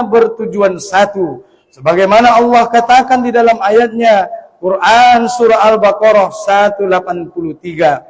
bertujuan satu. Sebagaimana Allah katakan di dalam ayatnya Quran surah Al-Baqarah 183.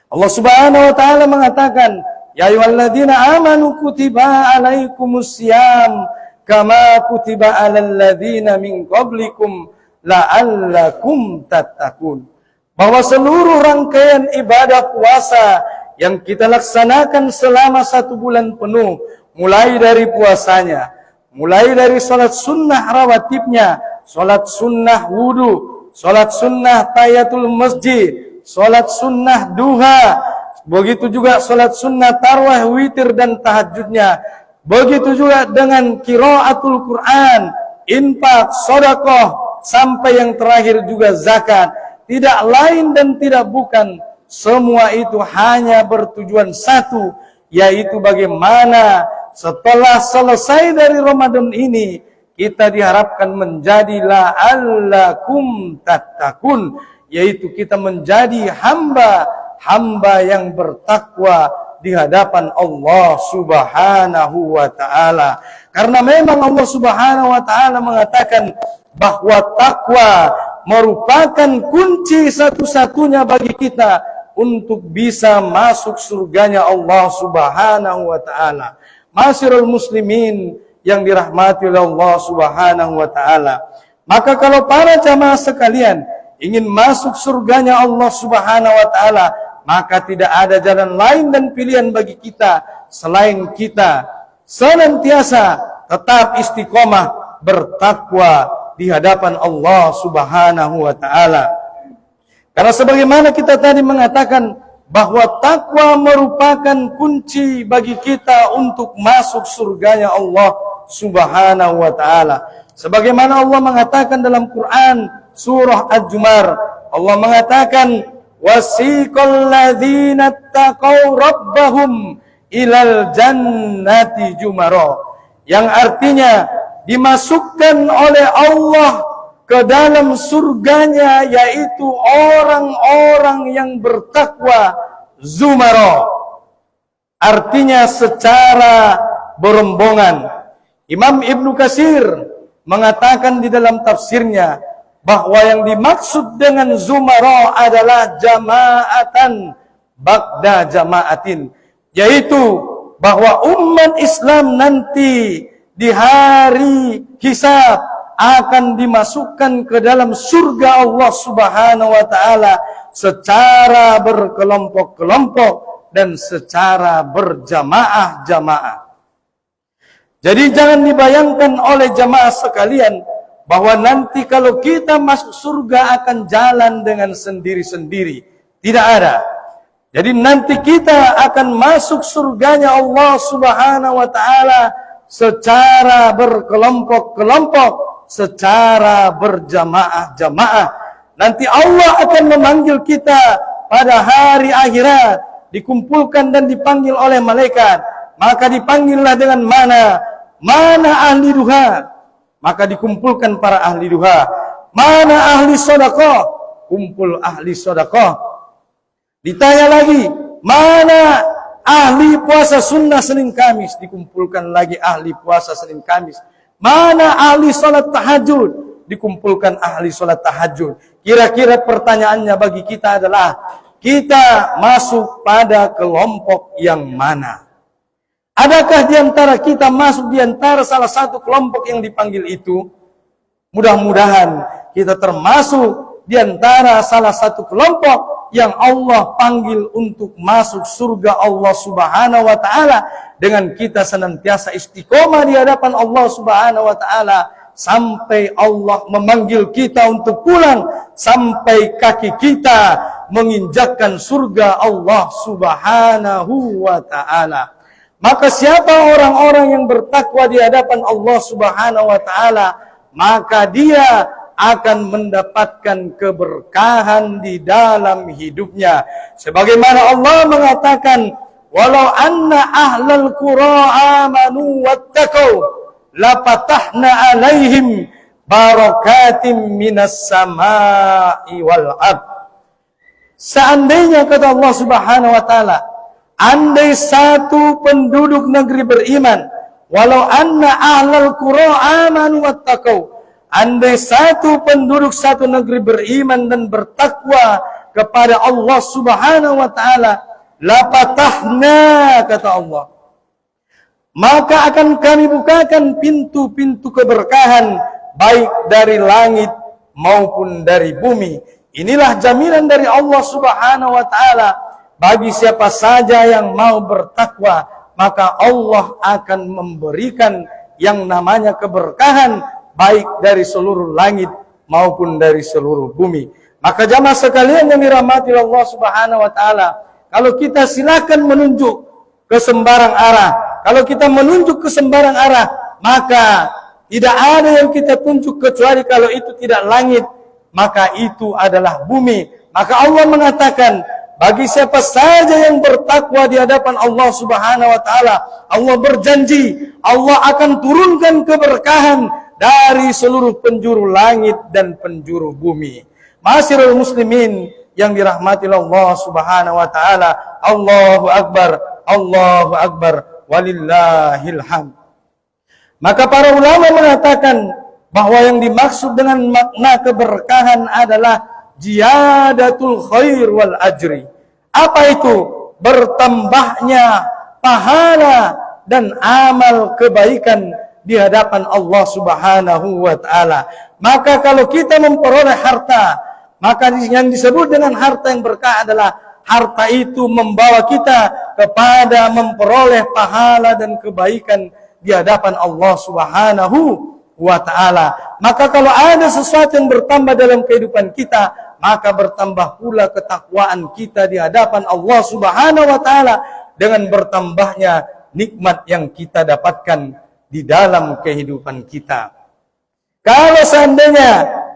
Allah Subhanahu wa taala mengatakan, "Ya ayyuhalladzina amanu kutiba alaikumusiyam kama kutiba alal ladzina min qablikum la'allakum tattaqun." Bahwa seluruh rangkaian ibadah puasa yang kita laksanakan selama 1 bulan penuh, mulai dari puasanya, mulai dari sholat sunnah rawatibnya, sholat sunnah wudu, sholat sunnah tahiyatul masjid, sholat sunnah duha, begitu juga sholat sunnah tarwah, witir dan tahajudnya, begitu juga dengan qiraatul Quran, infak, sedekah, sampai yang terakhir juga zakat. Tidak lain dan tidak bukan, semua itu hanya bertujuan satu, yaitu bagaimana setelah selesai dari Ramadan ini kita diharapkan menjadi la'allakum tattaqun, yaitu kita menjadi hamba yang bertakwa di hadapan Allah Subhanahu wa taala. Karena memang Allah Subhanahu wa taala mengatakan bahwa takwa merupakan kunci satu-satunya bagi kita untuk bisa masuk surganya Allah Subhanahu wa taala. Masyarul muslimin yang dirahmati oleh Allah Subhanahu wa taala. Maka kalau para jamaah sekalian ingin masuk surganya Allah Subhanahu wa taala, maka tidak ada jalan lain dan pilihan bagi kita selain kita senantiasa tetap istiqomah bertakwa di hadapan Allah Subhanahu wa taala. Karena sebagaimana kita tadi mengatakan bahwa takwa merupakan kunci bagi kita untuk masuk surganya Allah Subhanahu wa taala. Sebagaimana Allah mengatakan dalam Quran surah Al-Jumar, Allah mengatakan wasiqal ladzina taqaw rabbahum ilal jannati jumara, yang artinya dimasukkan oleh Allah ke dalam surganya, yaitu orang-orang yang bertakwa zumara, artinya secara berombongan. Imam Ibnu Katsir mengatakan di dalam tafsirnya bahwa yang dimaksud dengan zumara adalah jama'atan ba'da jama'atin, yaitu bahwa umat Islam nanti di hari hisab akan dimasukkan ke dalam surga Allah Subhanahu wa taala secara berkelompok-kelompok dan secara berjamaah-jamaah. Jadi jangan dibayangkan oleh jamaah sekalian bahwa nanti kalau kita masuk surga akan jalan dengan sendiri-sendiri. Tidak ada. Jadi nanti kita akan masuk surganya Allah Subhanahu wa taala secara berkelompok-kelompok, secara berjamaah-jamaah. Nanti Allah akan memanggil kita pada hari akhirat, dikumpulkan dan dipanggil oleh malaikat. Maka dipanggillah dengan mana ahli duha, maka dikumpulkan para ahli duha. Mana ahli sedekah, kumpul ahli sedekah. Ditanya lagi, mana ahli puasa sunnah Senin Kamis, dikumpulkan lagi ahli puasa Senin Kamis. Mana ahli salat tahajud, dikumpulkan ahli salat tahajud. Kira-kira pertanyaannya bagi kita adalah, kita masuk pada kelompok yang mana? Adakah di antara kita masuk di antara salah satu kelompok yang dipanggil itu? Mudah-mudahan kita termasuk di antara salah satu kelompok yang Allah panggil untuk masuk surga Allah Subhanahu wa taala, dengan kita senantiasa istiqomah di hadapan Allah Subhanahu wa taala sampai Allah memanggil kita untuk pulang, sampai kaki kita menginjakkan surga Allah Subhanahu wa taala. Maka siapa orang-orang yang bertakwa di hadapan Allah Subhanahu wa taala, maka dia akan mendapatkan keberkahan di dalam hidupnya. Sebagaimana Allah mengatakan, walau anna ahlal qura amanu wattaqau lapatahna alaihim barakatim minas samai wal ard. Seandainya, kata Allah Subhanahu wa taala, andai satu penduduk negeri beriman, walau anna ahlal qura amanu wattaqau, andai satu penduduk satu negeri beriman dan bertakwa kepada Allah Subhanahu wa taala, la patahna, kata Allah, maka akan kami bukakan pintu-pintu keberkahan baik dari langit maupun dari bumi. Inilah jaminan dari Allah Subhanahu wa taala bagi siapa saja yang mau bertakwa, maka Allah akan memberikan yang namanya keberkahan baik dari seluruh langit maupun dari seluruh bumi. Maka jamaah sekalian yang dirahmati Allah Subhanahu wa taala, kalau kita silakan menunjuk ke sembarang arah, kalau kita menunjuk ke sembarang arah, maka tidak ada yang kita tunjuk kecuali kalau itu tidak langit, maka itu adalah bumi. Maka Allah mengatakan, bagi siapa saja yang bertakwa di hadapan Allah Subhanahu wa taala, Allah berjanji Allah akan turunkan keberkahan dari seluruh penjuru langit dan penjuru bumi. Ma'asyiral muslimin yang dirahmati Allah Subhanahu wa taala, Allahu akbar, Allahu akbar, walillahil hamd. Maka para ulama mengatakan bahwa yang dimaksud dengan makna keberkahan adalah ziyadatul khair wal ajri. Apa itu? Bertambahnya pahala dan amal kebaikan di hadapan Allah Subhanahu wa taala. Maka kalau kita memperoleh harta, maka yang disebut dengan harta yang berkah adalah harta itu membawa kita kepada memperoleh pahala dan kebaikan di hadapan Allah Subhanahu wa ta'ala. Maka kalau ada sesuatu yang bertambah dalam kehidupan kita, maka bertambah pula ketakwaan kita di hadapan Allah Subhanahu wa ta'ala dengan bertambahnya nikmat yang kita dapatkan di dalam kehidupan kita. Kalau seandainya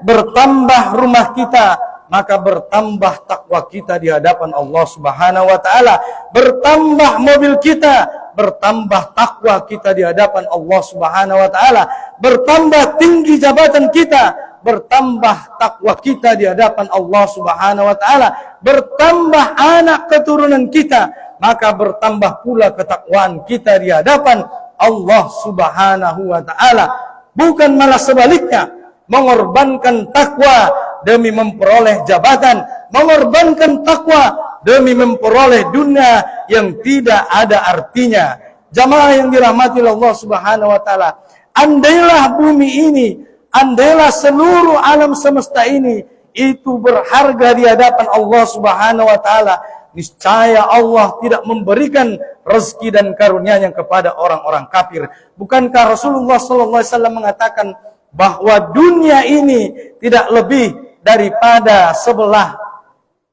bertambah rumah kita, maka bertambah takwa kita di hadapan Allah Subhanahu wa taala. Bertambah mobil kita, bertambah takwa kita di hadapan Allah Subhanahu wa taala. Bertambah tinggi jabatan kita, bertambah takwa kita di hadapan Allah Subhanahu wa taala. Bertambah anak keturunan kita, maka bertambah pula ketakwaan kita di hadapan Allah Subhanahu wa taala. Bukan malah sebaliknya, mengorbankan takwa demi memperoleh jabatan, mengorbankan takwa demi memperoleh dunia yang tidak ada artinya. Jamaah yang dirahmati Allah Subhanahu wa taala, andailah bumi ini, andailah seluruh alam semesta ini itu berharga di hadapan Allah Subhanahu wa taala, niscaya Allah tidak memberikan rezeki dan karunia-Nya kepada orang-orang kafir. Bukankah Rasulullah sallallahu alaihi wasallam mengatakan bahwa dunia ini tidak lebih daripada 11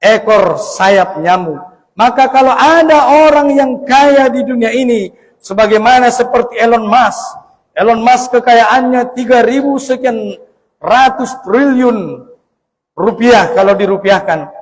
ekor sayap nyamuk? Maka kalau ada orang yang kaya di dunia ini, sebagaimana seperti Elon Musk kekayaannya 3.000 sekian ratus triliun rupiah kalau dirupiahkan,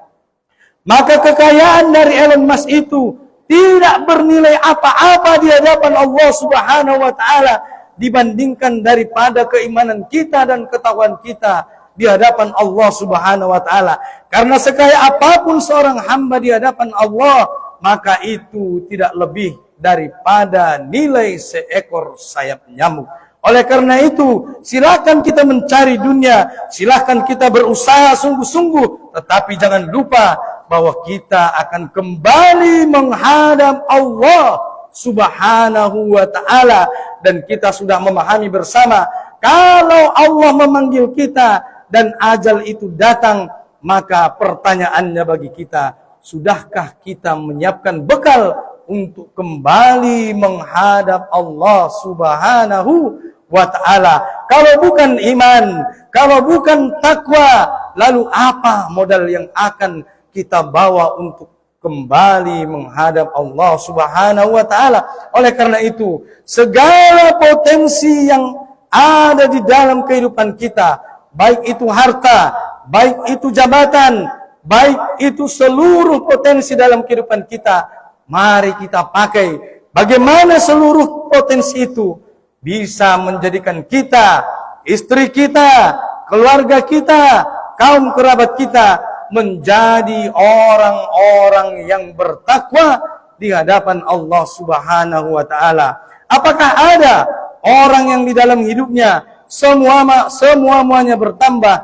maka kekayaan dari Elon Musk itu tidak bernilai apa-apa di hadapan Allah Subhanahu wa taala dibandingkan daripada keimanan kita dan ketakwaan kita di hadapan Allah Subhanahu wa taala. Karena sekaya apapun seorang hamba di hadapan Allah, maka itu tidak lebih daripada nilai seekor sayap nyamuk. Oleh karena itu, silakan kita mencari dunia, silakan kita berusaha sungguh-sungguh, tetapi jangan lupa bahwa kita akan kembali menghadap Allah Subhanahu wa ta'ala. Dan kita sudah memahami bersama, kalau Allah memanggil kita dan ajal itu datang, maka pertanyaannya bagi kita, sudahkah kita menyiapkan bekal untuk kembali menghadap Allah Subhanahu wa ta'ala? Kalau bukan iman, kalau bukan takwa, lalu apa modal yang akan kita bawa untuk kembali menghadap Allah Subhanahu wa ta'ala? Oleh karena itu, segala potensi yang ada di dalam kehidupan kita, baik itu harta, baik itu jabatan, baik itu seluruh potensi dalam kehidupan kita, mari kita pakai. Bagaimana seluruh potensi itu bisa menjadikan kita, istri kita, keluarga kita, kaum kerabat kita menjadi orang-orang yang bertakwa di hadapan Allah Subhanahu wa ta'ala. Apakah ada orang yang di dalam hidupnya semuanya bertambah,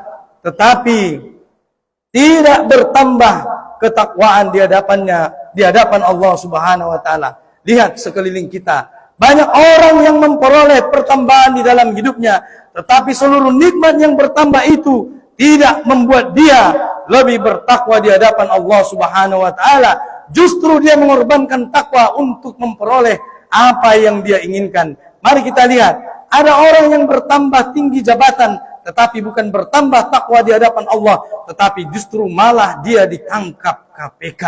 tetapi tidak bertambah ketakwaan di hadapan Allah Subhanahu wa taala? Lihat sekeliling kita, banyak orang yang memperoleh pertambahan di dalam hidupnya, tetapi seluruh nikmat yang bertambah itu tidak membuat dia lebih bertakwa di hadapan Allah Subhanahu wa taala. Justru dia mengorbankan takwa untuk memperoleh apa yang dia inginkan. Mari kita lihat, ada orang yang bertambah tinggi jabatan, tetapi bukan bertambah takwa di hadapan Allah, tetapi justru malah dia ditangkap KPK.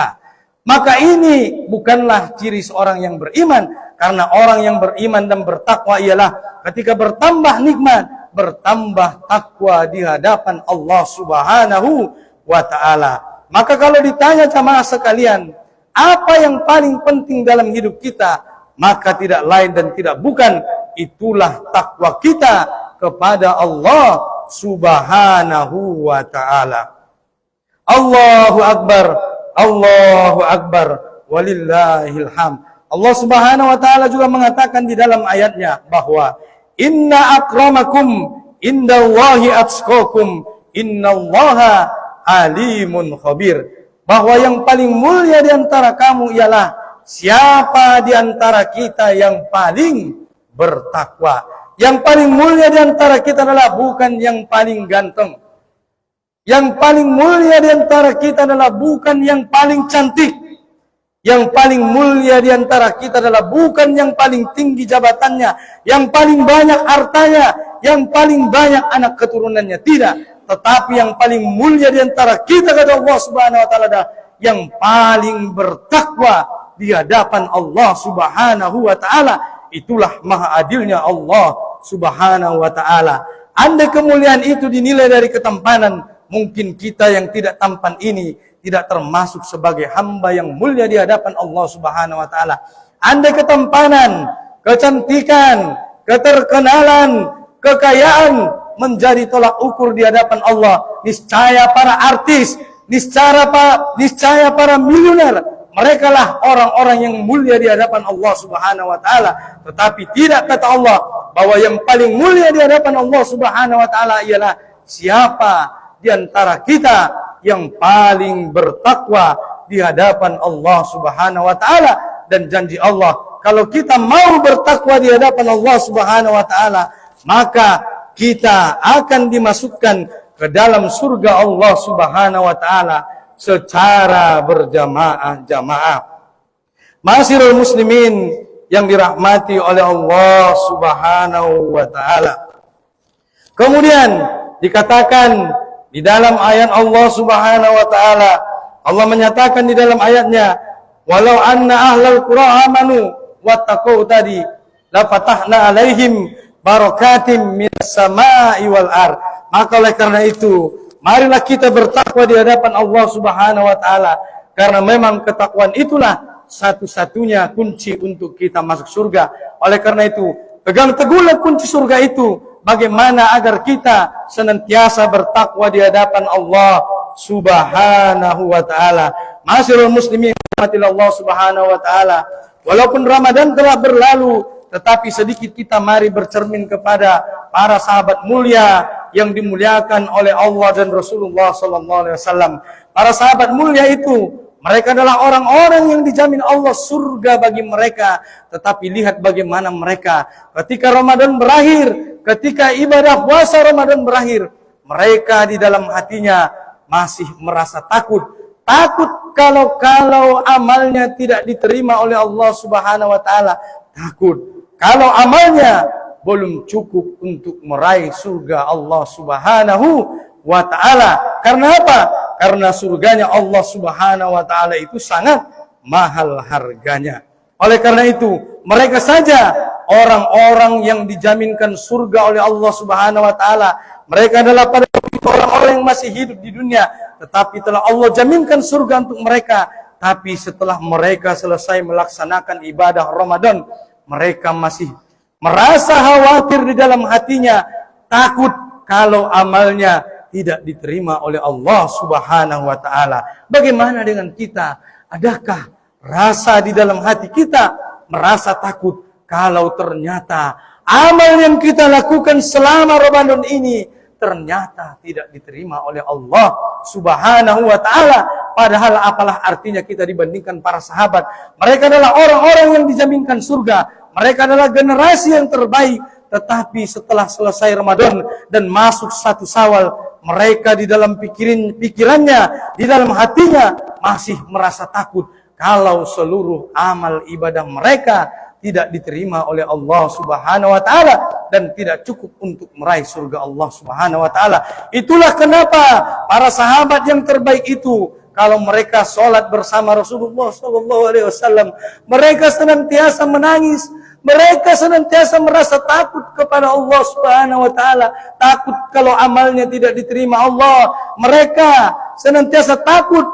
Maka ini bukanlah ciri seorang yang beriman, karena orang yang beriman dan bertakwa ialah ketika bertambah nikmat, bertambah takwa di hadapan Allah Subhanahu wa taala. Maka kalau ditanya jamaah sekalian, apa yang paling penting dalam hidup kita? Maka tidak lain dan tidak bukan, itulah takwa kita kepada Allah Subhanahu wa ta'ala. Allahu Akbar, Allahu Akbar, walillahil hamd. Allah Subhanahu wa ta'ala juga mengatakan di dalam ayatnya bahwa inna akramakum indallahi atqakum, innallaha alimun khabir. Bahwa yang paling mulia di antara kamu ialah siapa di antara kita yang paling bertakwa. Yang paling mulia di antara kita adalah bukan yang paling ganteng. Yang paling mulia di antara kita adalah bukan yang paling cantik. Yang paling mulia di antara kita adalah bukan yang paling tinggi jabatannya, yang paling banyak hartanya, yang paling banyak anak keturunannya. Tidak. Tetapi yang paling mulia di antara kita, kata Allah Subhanahu wa taala, adalah yang paling bertakwa di hadapan Allah Subhanahu wa taala. Itulah maha adilnya Allah Subhanahu wa taala. Andai kemuliaan itu dinilai dari ketampanan, mungkin kita yang tidak tampan ini tidak termasuk sebagai hamba yang mulia di hadapan Allah Subhanahu wa taala. Andai ketampanan, kecantikan, keterkenalan, kekayaan menjadi tolak ukur di hadapan Allah, niscaya para artis, niscaya para miliuner, mereka lah orang-orang yang mulia di hadapan Allah Subhanahu wa taala. Tetapi tidak, kata Allah, bahwa yang paling mulia di hadapan Allah Subhanahu wa taala ialah siapa di antara kita yang paling bertakwa di hadapan Allah Subhanahu wa taala. Dan janji Allah, kalau kita mau bertakwa di hadapan Allah Subhanahu wa taala, maka kita akan dimasukkan ke dalam surga Allah Subhanahu wa taala secara berjamaah-jamaah. Ma'asyiral muslimin yang dirahmati oleh Allah Subhanahu wa taala. Kemudian dikatakan di dalam ayat Allah Subhanahu wa taala, Allah menyatakan di dalam ayatnya, walau anna ahlal qura amanu wattaqau tadi la fatahna alaihim barakatim minas sama'i wal ard. Maka oleh karena itu, marilah kita bertakwa di hadapan Allah Subhanahu wa taala, karena memang ketakwaan itulah satu-satunya kunci untuk kita masuk surga. Oleh karena itu, pegang teguhlah kunci surga itu. Bagaimana agar kita senantiasa bertakwa di hadapan Allah Subhanahu wa taala. Ma'asyiral muslimin rahmatillah Allah Subhanahu wa taala. Walaupun Ramadan telah berlalu, tetapi sedikit kita mari bercermin kepada para sahabat mulia yang dimuliakan oleh Allah dan Rasulullah sallallahu alaihi wasallam. Para sahabat mulia itu, mereka adalah orang-orang yang dijamin Allah surga bagi mereka. Tetapi lihat bagaimana mereka ketika Ramadan berakhir, ketika ibadah puasa Ramadan berakhir, mereka di dalam hatinya masih merasa takut. Takut kalau amalnya tidak diterima oleh Allah Subhanahu wa taala. Takut kalau amalnya belum cukup untuk meraih surga Allah Subhanahu wa ta'ala. Karena apa? Karena surganya Allah Subhanahu wa ta'ala itu sangat mahal harganya. Oleh karena itu, mereka saja orang-orang yang dijaminkan surga oleh Allah Subhanahu wa ta'ala. Mereka adalah pada orang-orang yang masih hidup di dunia, tetapi telah Allah jaminkan surga untuk mereka. Tapi setelah mereka selesai melaksanakan ibadah Ramadan, mereka masih merasa khawatir di dalam hatinya, takut kalau amalnya tidak diterima oleh Allah Subhanahu wa taala. Bagaimana dengan kita? Adakah rasa di dalam hati kita merasa takut kalau ternyata amal yang kita lakukan selama Ramadan ini ternyata tidak diterima oleh Allah Subhanahu wa ta'ala. Padahal apalah artinya kita dibandingkan para sahabat. Mereka adalah orang-orang yang dijaminkan surga. Mereka adalah generasi yang terbaik. Tetapi setelah selesai Ramadan dan masuk 1 Syawal, mereka di dalam pikirannya, di dalam hatinya masih merasa takut kalau seluruh amal ibadah mereka tidak diterima oleh Allah Subhanahu wa ta'ala dan tidak cukup untuk meraih surga Allah Subhanahu wa ta'ala. Itulah kenapa para sahabat yang terbaik itu, kalau mereka sholat bersama Rasulullah SAW, mereka senantiasa menangis, mereka senantiasa merasa takut kepada Allah Subhanahu wa ta'ala, takut kalau amalnya tidak diterima Allah. Mereka senantiasa takut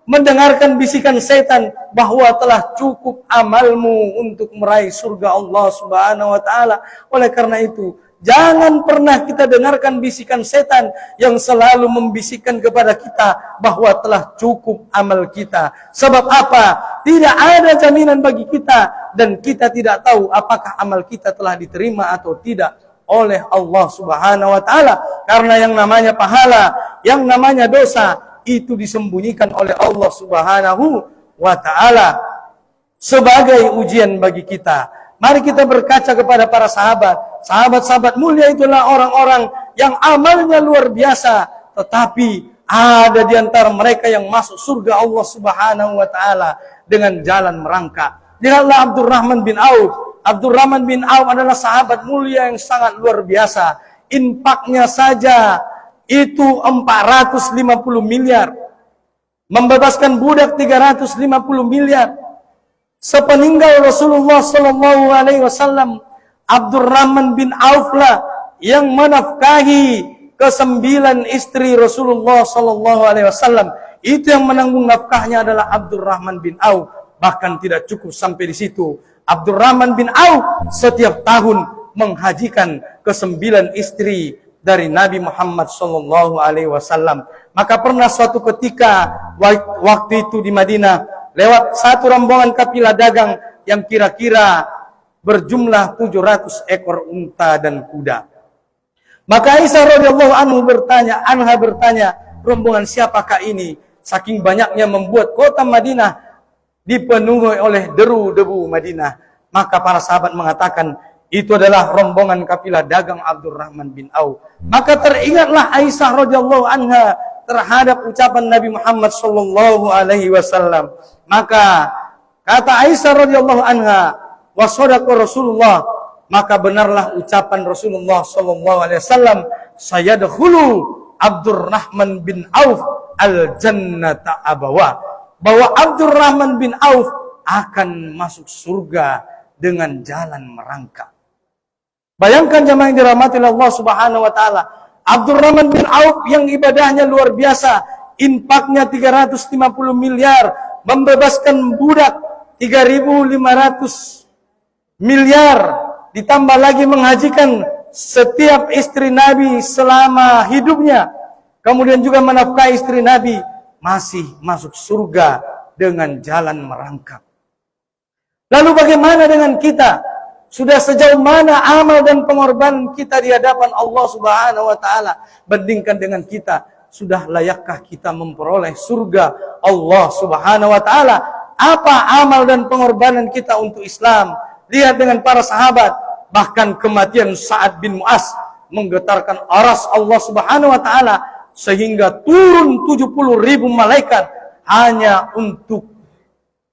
mendengarkan bisikan setan bahwa telah cukup amalmu untuk meraih surga Allah Subhanahu wa ta'ala. Oleh karena itu, jangan pernah kita dengarkan bisikan setan yang selalu membisikkan kepada kita bahwa telah cukup amal kita. Sebab apa? Tidak ada jaminan bagi kita dan kita tidak tahu apakah amal kita telah diterima atau tidak oleh Allah Subhanahu wa ta'ala. Karena yang namanya pahala, yang namanya dosa, itu disembunyikan oleh Allah Subhanahu wa ta'ala sebagai ujian bagi kita. Mari kita berkaca kepada para sahabat. Sahabat-sahabat mulia itulah orang-orang yang amalnya luar biasa, tetapi ada di antara mereka yang masuk surga Allah Subhanahu wa ta'ala dengan jalan merangkak. Lihatlah Abdurrahman bin Auf. Abdurrahman bin Auf adalah sahabat mulia yang sangat luar biasa. Infaknya saja itu 450 miliar. Membebaskan budak 350 miliar. Sepeninggal Rasulullah sallallahu alaihi wasallam, Abdurrahman bin Auf lah yang menafkahi ke-9 istri Rasulullah sallallahu alaihi wasallam. Itu yang menanggung nafkahnya adalah Abdurrahman bin Auf. Bahkan tidak cukup sampai di situ. Abdurrahman bin Auf setiap tahun menghajikan ke-9 istri dari Nabi Muhammad sallallahu alaihi wasallam. Maka pernah suatu ketika waktu itu di Madinah lewat satu rombongan kafilah dagang yang kira-kira berjumlah 700 ekor unta dan kuda. Maka Aisyah radhiyallahu anha bertanya, rombongan siapakah ini? Saking banyaknya membuat kota Madinah dipenuhi oleh deru-debu Madinah. Maka para sahabat mengatakan, itu adalah rombongan kafilah dagang Abdurrahman bin Auf. Maka teringatlah Aisyah radhiyallahu anha terhadap ucapan Nabi Muhammad sallallahu alaihi wasallam. Maka kata Aisyah radhiyallahu anha, wa sadaqa Rasulullah, maka benarlah ucapan Rasulullah sallallahu alaihi wasallam, sayadkhulu Abdurrahman bin Auf al-jannata abawa, bahwa Abdurrahman bin Auf akan masuk surga dengan jalan merangkak. Bayangkan jemaah yang dirahmati Allah Subhanahu wa ta'ala, Abdurrahman bin Auf yang ibadahnya luar biasa, infaknya 350 miliar, membebaskan budak 3.500 miliar, ditambah lagi menghajikan setiap istri Nabi selama hidupnya, kemudian juga menafkahi istri Nabi, masih masuk surga dengan jalan merangkak. Lalu bagaimana dengan kita? Sudah sejauh mana amal dan pengorbanan kita di hadapan Allah Subhanahu wa ta'ala? Bandingkan dengan kita, sudah layakkah kita memperoleh surga Allah Subhanahu wa ta'ala? Apa amal dan pengorbanan kita untuk Islam? Lihat dengan para sahabat, bahkan kematian Sa'ad bin Mu'az menggetarkan aras Allah Subhanahu wa ta'ala, sehingga turun 70.000 malaikat hanya untuk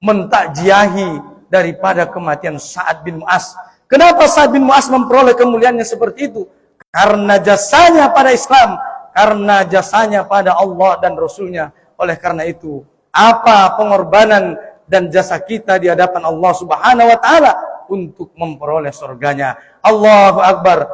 mentakjiahi daripada kematian Sa'ad bin Mu'az. Kenapa Sa'ad bin Mu'az memperoleh kemuliaannya seperti itu? Karena jasanya pada Islam, karena jasanya pada Allah dan Rasulnya. Oleh karena itu, apa pengorbanan dan jasa kita di hadapan Allah Subhanahu wa ta'ala untuk memperoleh surganya? Allahu Akbar,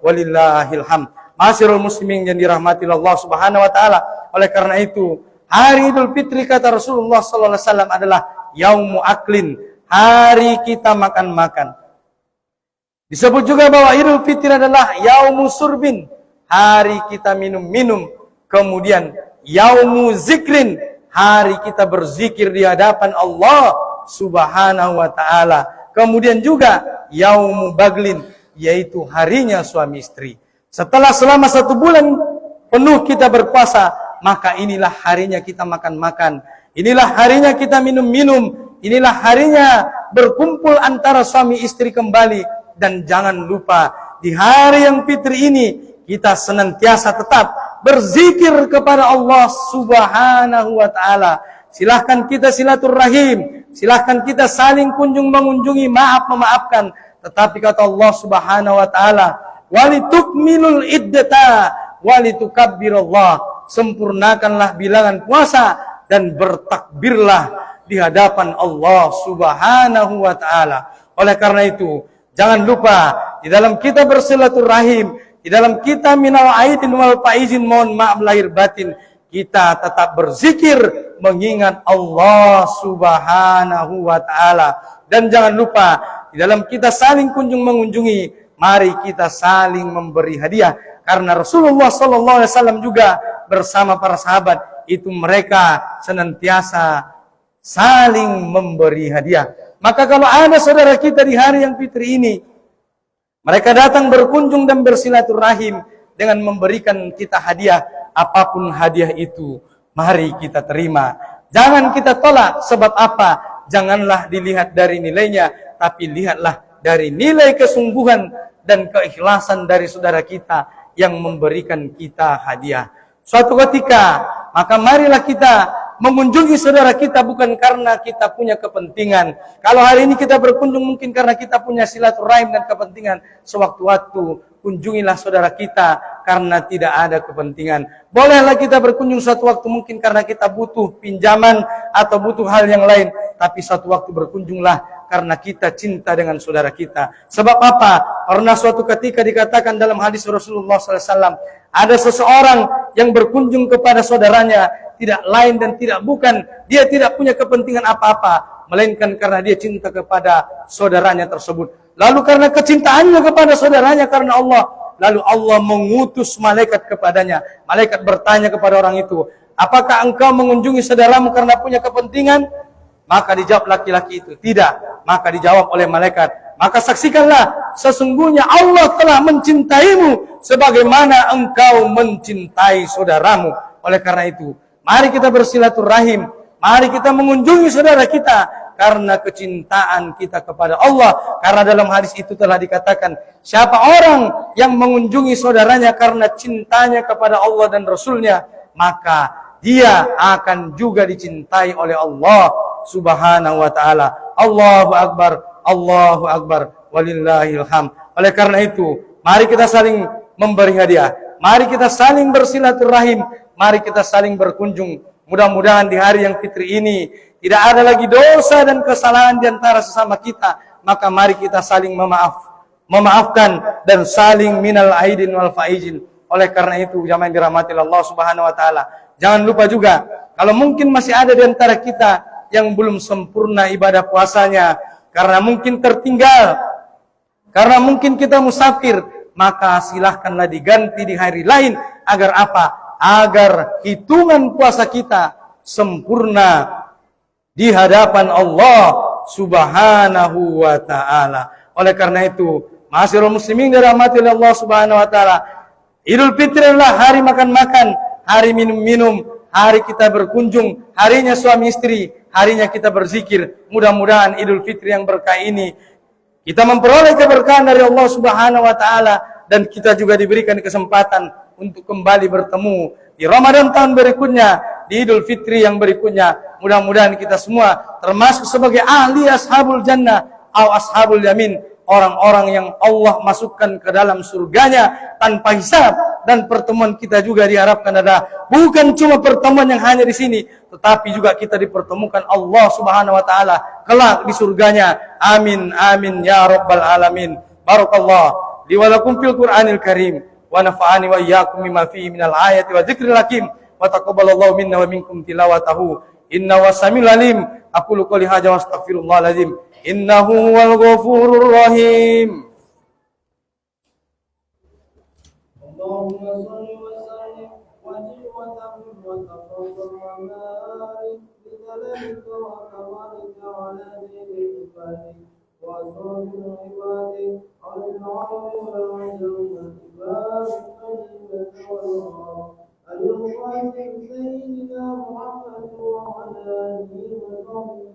walillahil hamd. Ma'asyiral muslimin yang dirahmati Allah Subhanahu wa ta'ala. Oleh karena itu, hari Idul Fitri kata Rasulullah sallallahu alaihi wasallam adalah yaumu aklin, hari kita makan-makan. Disebut juga bahwa Idul Fitri adalah yaumu surbin, hari kita minum-minum. Kemudian yaumu zikrin, hari kita berzikir di hadapan Allah Subhanahu wa ta'ala. Kemudian juga Yaumu Baglin, yaitu harinya suami istri. Setelah selama 1 bulan penuh kita berpuasa, maka inilah harinya kita makan-makan. Inilah harinya kita minum-minum. Inilah harinya berkumpul antara suami istri kembali. Dan jangan lupa, di hari yang fitri ini, kita senantiasa tetap berzikir kepada Allah Subhanahu wa ta'ala. Silahkan kita silaturahim, silahkan kita saling kunjung mengunjungi, maaf-memaafkan. Tetapi kata Allah Subhanahu wa ta'ala, walitukmilul iddata walitukabbirallah, sempurnakanlah bilangan puasa dan bertakbirlah di hadapan Allah Subhanahu wa ta'ala. Oleh karena itu, jangan lupa di dalam kita bersilaturahim, di dalam kita minal aidin wal faizin, mohon maaf lahir batin, kita tetap berzikir mengingat Allah Subhanahu wa ta'ala. Dan jangan lupa di dalam kita saling kunjung mengunjungi, mari kita saling memberi hadiah. Karena Rasulullah SAW juga bersama para sahabat itu mereka senantiasa saling memberi hadiah. Maka kalau ada saudara kita di hari yang fitri ini, mereka datang berkunjung dan bersilaturahim dengan memberikan kita hadiah, apapun hadiah itu, mari kita terima. Jangan kita tolak, sebab apa? Janganlah dilihat dari nilainya, tapi lihatlah dari nilai kesungguhan dan keikhlasan dari saudara kita yang memberikan kita hadiah. Suatu ketika, maka marilah kita mengunjungi saudara kita bukan karena kita punya kepentingan. Kalau hari ini kita berkunjung mungkin karena kita punya silaturahim dan kepentingan, sewaktu-waktu kunjungilah saudara kita karena tidak ada kepentingan. Bolehlah kita berkunjung suatu waktu mungkin karena kita butuh pinjaman atau butuh hal yang lain, tapi suatu waktu berkunjunglah karena kita cinta dengan saudara kita. Sebab apa? Karena suatu ketika dikatakan dalam hadis Rasulullah SAW, ada seseorang yang berkunjung kepada saudaranya, tidak lain dan tidak bukan, dia tidak punya kepentingan apa-apa, melainkan karena dia cinta kepada saudaranya tersebut. Lalu karena kecintaannya kepada saudaranya karena Allah, lalu Allah mengutus malaikat kepadanya. Malaikat bertanya kepada orang itu, apakah engkau mengunjungi saudaramu karena punya kepentingan? Maka dijawab laki-laki itu, tidak. Maka dijawab oleh malaikat, maka saksikanlah, sesungguhnya Allah telah mencintaimu sebagaimana engkau mencintai saudaramu. Oleh karena itu, mari kita bersilaturahim, mari kita mengunjungi saudara kita karena kecintaan kita kepada Allah. Karena dalam hadis itu telah dikatakan, siapa orang yang mengunjungi saudaranya karena cintanya kepada Allah dan Rasulnya, maka dia akan juga dicintai oleh Allah Subhanahu wa ta'ala. Allahu Akbar, Allahu Akbar, walillahil hamd. Oleh karena itu, mari kita saling memberi hadiah, mari kita saling bersilaturahim, mari kita saling berkunjung. Mudah-mudahan di hari yang fitri ini tidak ada lagi dosa dan kesalahan di antara sesama kita. Maka mari kita saling memaafkan dan saling minal aidin wal faizin. Oleh karena itu, jamaah yang dirahmati Allah Subhanahu wa taala, jangan lupa juga kalau mungkin masih ada di antara kita yang belum sempurna ibadah puasanya karena mungkin tertinggal, karena mungkin kita musafir, maka silahkanlah diganti di hari lain. Agar apa? Agar hitungan puasa kita sempurna di hadapan Allah Subhanahu wa ta'ala. Oleh karena itu, ma'asyiral muslimin dirahmati Allah Subhanahu wa ta'ala, Idul Fitri adalah hari makan-makan, hari minum-minum, hari kita berkunjung, harinya suami istri, harinya kita berzikir. Mudah-mudahan Idul Fitri yang berkah ini kita memperoleh keberkahan dari Allah Subhanahu wa ta'ala, dan kita juga diberikan kesempatan untuk kembali bertemu di Ramadan tahun berikutnya, di Idul Fitri yang berikutnya. Mudah-mudahan kita semua termasuk sebagai ahli ashabul jannah atau ashabul yamin, orang-orang yang Allah masukkan ke dalam surganya tanpa hisab. Dan pertemuan kita juga diharapkan adalah bukan cuma pertemuan yang hanya di sini, tetapi juga kita dipertemukan Allah Subhanahu wa taala kelak di surganya. Amin amin ya rabbal alamin. Barakallah li wa lakum fil Qur'anil Karim wa nafa'ani wa iyyakum mimma fihi minal ayati wa dzikril hakim wa taqabbalallahu minna wa minkum tilawatahu innahu was-sami'ul alim. Aqulu qouli hadza wa astaghfirullahal azim innahu huwal ghafurur rahim. Allahumma shalli wa sallim wa وتفضل وبارك بجلالك وكمالك على دين عبادك وأسرار عبادك على العرب والعجم والكبار الطيبة والغرب القاسم سيدنا محمد وعلى آله وصحبه